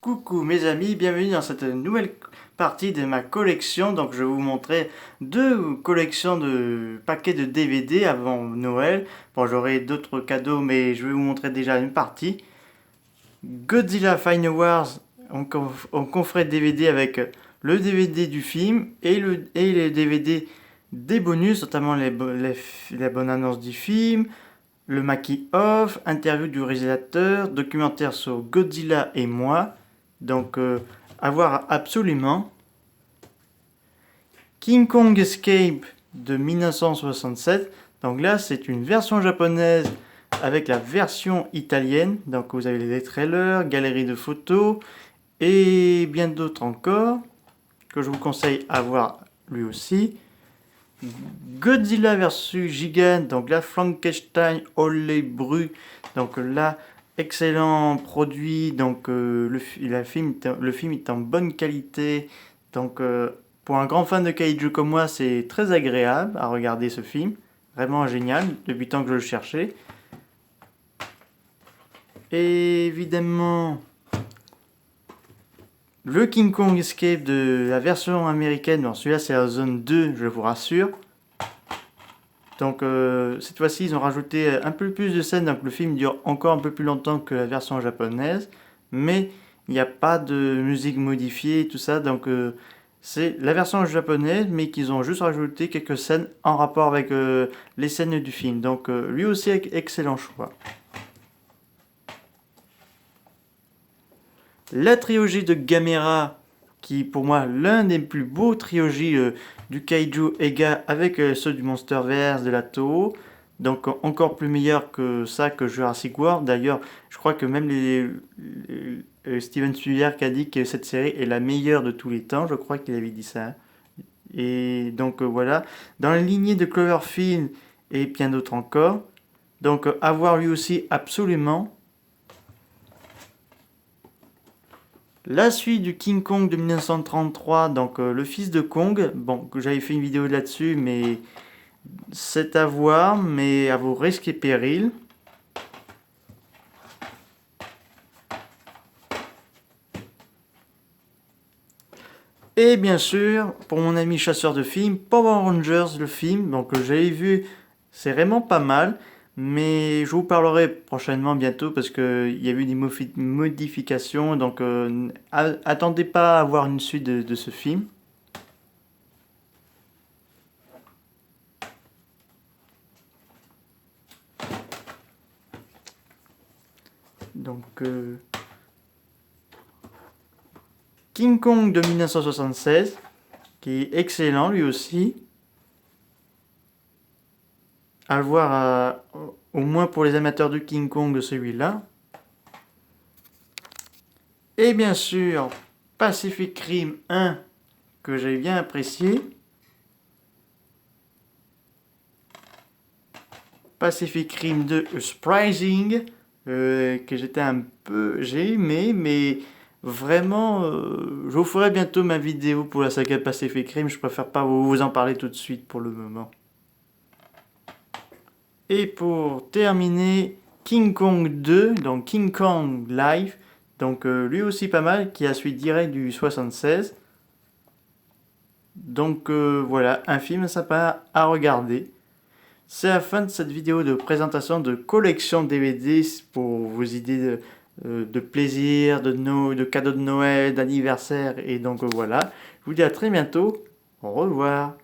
Coucou mes amis, bienvenue dans cette nouvelle partie de ma collection. Donc je vais vous montrer deux collections de paquets de DVD avant Noël. Bon, j'aurai d'autres cadeaux mais je vais vous montrer déjà une partie. Godzilla Final Wars en coffret DVD avec le DVD du film et les DVD des bonus, notamment les bonnes annonces du film, le making-of, interview du réalisateur, documentaire sur Godzilla et moi. Donc, à voir absolument. King Kong Escape de 1967. Donc là, c'est une version japonaise avec la version italienne. Donc vous avez les trailers, galerie de photos et bien d'autres encore que je vous conseille à voir lui aussi. Godzilla vs Gigan, donc là Frankenstein Olé Bru, donc là excellent produit, donc le film est en bonne qualité, donc pour un grand fan de kaiju comme moi c'est très agréable à regarder ce film, vraiment génial depuis le temps que je le cherchais. Et évidemment le King Kong Escape de la version américaine, bon celui-là c'est la zone 2 je vous rassure. Donc cette fois-ci ils ont rajouté un peu plus de scènes, donc le film dure encore un peu plus longtemps que la version japonaise, mais il n'y a pas de musique modifiée et tout ça, donc c'est la version japonaise mais qu'ils ont juste rajouté quelques scènes en rapport avec les scènes du film, donc lui aussi excellent choix. La trilogie de Gamera, qui pour moi l'un des plus beaux trilogies du Kaiju Ega avec ceux du Monsterverse, de la Toho. Donc encore plus meilleur que ça, que Jurassic World. D'ailleurs, je crois que même Steven Spielberg a dit que cette série est la meilleure de tous les temps. Je crois qu'il avait dit ça. Et donc voilà. Dans la lignée de Cloverfield et bien d'autres encore. Donc à voir lui aussi absolument. La suite du King Kong de 1933, donc le fils de Kong, bon, que j'avais fait une vidéo là-dessus, mais c'est à voir, mais à vos risques et périls. Et bien sûr, pour mon ami chasseur de films, Power Rangers, le film, donc j'avais vu, c'est vraiment pas mal, mais je vous parlerai prochainement bientôt parce qu'il y a eu des modifications, donc attendez pas à voir une suite de ce film. Donc King Kong de 1976, qui est excellent lui aussi. À le voir au moins pour les amateurs de King Kong de celui-là. Et bien sûr, Pacific Rim 1, que j'ai bien apprécié. Pacific Rim 2 Uprising, que j'ai aimé, mais vraiment, je vous ferai bientôt ma vidéo pour la saga Pacific Rim. Je préfère pas vous en parler tout de suite pour le moment. Et pour terminer, King Kong 2, donc King Kong Live, donc lui aussi pas mal, qui a suite direct du 76. Donc voilà, un film sympa à regarder. C'est la fin de cette vidéo de présentation de collection DVD pour vos idées de plaisir, de cadeaux de Noël, d'anniversaire. Et donc voilà, je vous dis à très bientôt. Au revoir.